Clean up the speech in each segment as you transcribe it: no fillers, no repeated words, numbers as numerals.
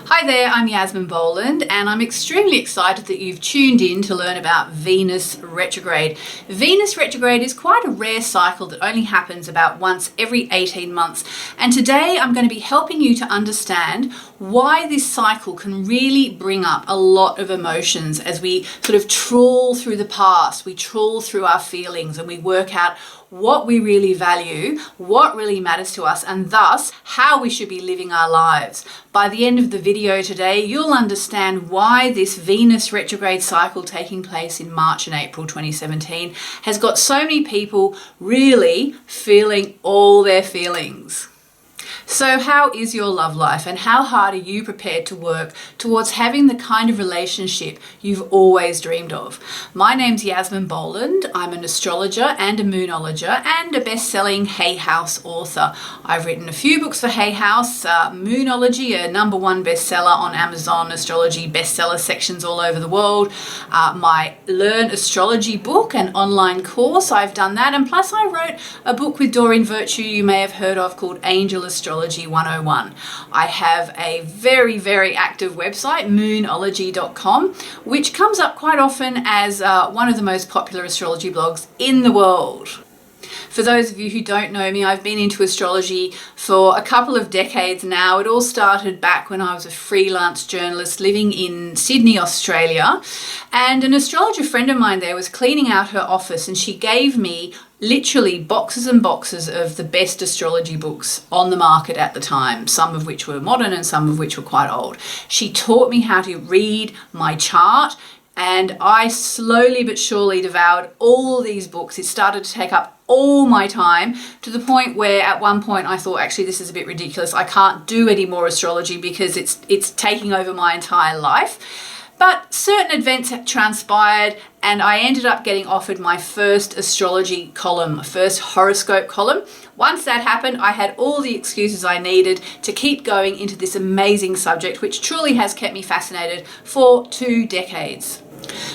Hi there, I'm Yasmin Boland and I'm extremely excited that you've tuned in to learn about Venus retrograde. Venus retrograde is quite a rare cycle that only happens about once every 18 months, and today I'm going to be helping you to understand why this cycle can really bring up a lot of emotions as we sort of trawl through the past, we trawl through our feelings and we work out what we really value, what really matters to us, and thus how we should be living our lives. By the end of the video today, you'll understand why this Venus retrograde cycle taking place in March and April 2017 has got so many people really feeling all their feelings. So how is your love life, and how hard are you prepared to work towards having the kind of relationship you've always dreamed of? My name's Yasmin Boland. I'm an astrologer and a moonologer and a best-selling Hay House author. I've written a few books for Hay House, Moonology, a #1 bestseller on Amazon, astrology bestseller sections all over the world. My Learn Astrology book, an online course, I've done that, and plus I wrote a book with Doreen Virtue you may have heard of called Angel Astrology 101. I have a very, very active website, moonology.com, which comes up quite often as one of the most popular astrology blogs in the world. For those of you who don't know me, I've been into astrology for a couple of decades now. It all started back when I was a freelance journalist living in Sydney, Australia. And an astrologer friend of mine there was cleaning out her office, and she gave me literally boxes and boxes of the best astrology books on the market at the time, some of which were modern and some of which were quite old. She taught me how to read my chart, and I slowly but surely devoured all these books. It started to take up all my time, to the point where at one point I thought, actually, this is a bit ridiculous. I can't do any more astrology because it's taking over my entire life. But certain events have transpired, and I ended up getting offered my first astrology column, first horoscope column. Once that happened, I had all the excuses I needed to keep going into this amazing subject, which truly has kept me fascinated for 2 decades.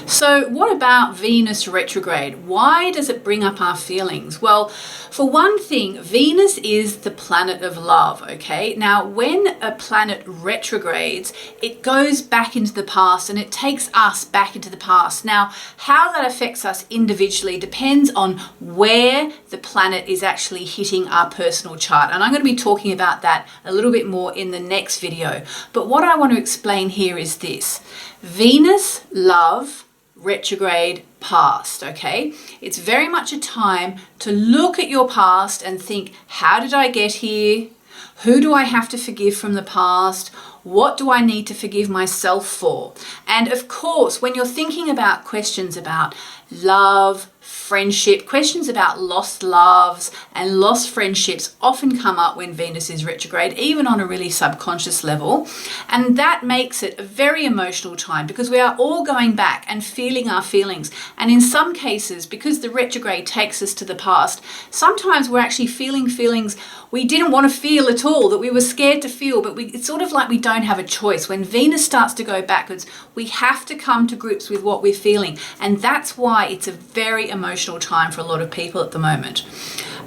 So what about Venus retrograde? Why does it bring up our feelings? Well, for one thing, Venus is the planet of love, okay? Now, when a planet retrogrades, it goes back into the past and it takes us back into the past. Now, how that affects us individually depends on where the planet is actually hitting our personal chart. And I'm going to be talking about that a little bit more in the next video. But what I want to explain here is this. Venus, love, retrograde, past, okay? It's very much a time to look at your past and think, how did I get here? Who do I have to forgive from the past? What do I need to forgive myself for? And of course, when you're thinking about questions about love, friendship, questions about lost loves and lost friendships often come up when Venus is retrograde, even on a really subconscious level. And that makes it a very emotional time because we are all going back and feeling our feelings. And in some cases, because the retrograde takes us to the past, sometimes we're actually feeling feelings we didn't want to feel at all, that we were scared to feel, but it's sort of like we don't have a choice. When Venus starts to go backwards, we have to come to grips with what we're feeling. And that's why it's a very emotional time for a lot of people at the moment.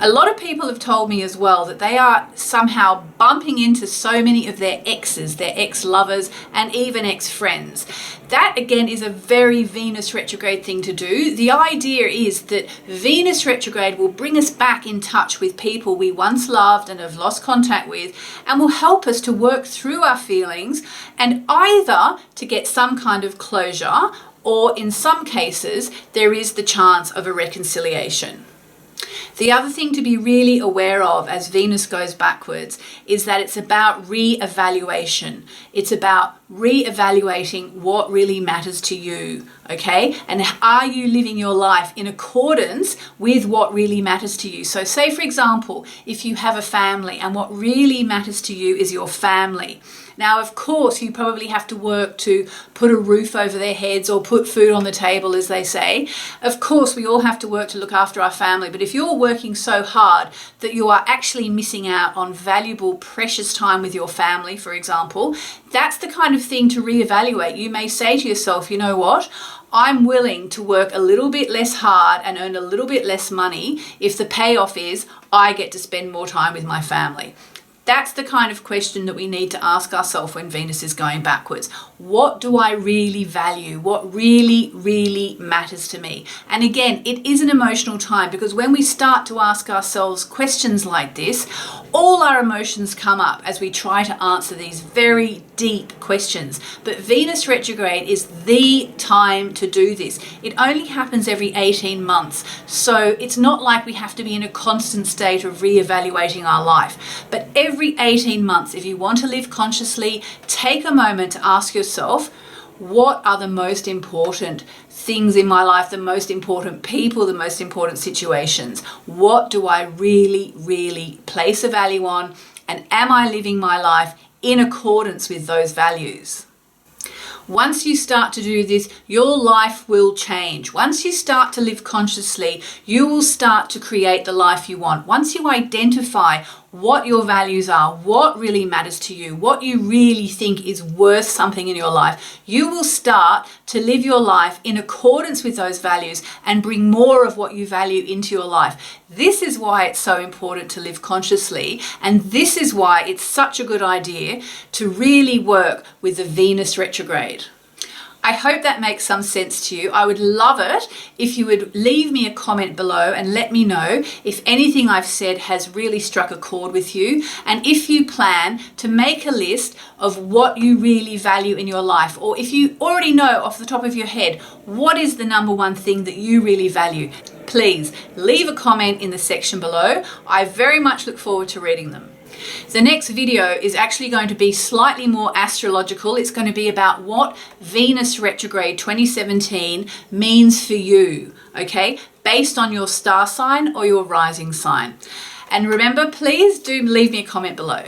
A lot of people have told me as well that they are somehow bumping into so many of their exes, their ex-lovers, and even ex-friends. That again is a very Venus retrograde thing to do. The idea is that Venus retrograde will bring us back in touch with people we once loved and have lost contact with, and will help us to work through our feelings and either to get some kind of closure, or in some cases, there is the chance of a reconciliation. The other thing to be really aware of as Venus goes backwards is that it's about re-evaluation. It's about re-evaluating what really matters to you, okay? And are you living your life in accordance with what really matters to you? So say, for example, if you have a family and what really matters to you is your family. Now, of course, you probably have to work to put a roof over their heads or put food on the table, as they say. Of course, we all have to work to look after our family. But if you're working so hard that you are actually missing out on valuable, precious time with your family, for example, that's the kind of thing to reevaluate. You may say to yourself, you know what? I'm willing to work a little bit less hard and earn a little bit less money if the payoff is I get to spend more time with my family. That's the kind of question that we need to ask ourselves when Venus is going backwards. What do I really value? What really, really matters to me? And again, it is an emotional time, because when we start to ask ourselves questions like this, all our emotions come up as we try to answer these very deep questions. But Venus retrograde is the time to do this. It only happens every 18 months. So it's not like we have to be in a constant state of reevaluating our life. But every 18 months, if you want to live consciously, take a moment to ask yourself, what are the most important things in my life, the most important people, the most important situations? What do I really, really place a value on? And am I living my life in accordance with those values? Once you start to do this, your life will change. Once you start to live consciously, you will start to create the life you want. Once you identify what your values are, what really matters to you, what you really think is worth something in your life, you will start to live your life in accordance with those values and bring more of what you value into your life. This is why it's so important to live consciously, and this is why it's such a good idea to really work with the Venus retrograde. I hope that makes some sense to you. I would love it if you would leave me a comment below and let me know if anything I've said has really struck a chord with you, and if you plan to make a list of what you really value in your life, or if you already know off the top of your head what is the number one thing that you really value. Please leave a comment in the section below. I very much look forward to reading them. The next video is actually going to be slightly more astrological. It's going to be about what Venus retrograde 2017 means for you, okay? Based on your star sign or your rising sign. And remember, please do leave me a comment below.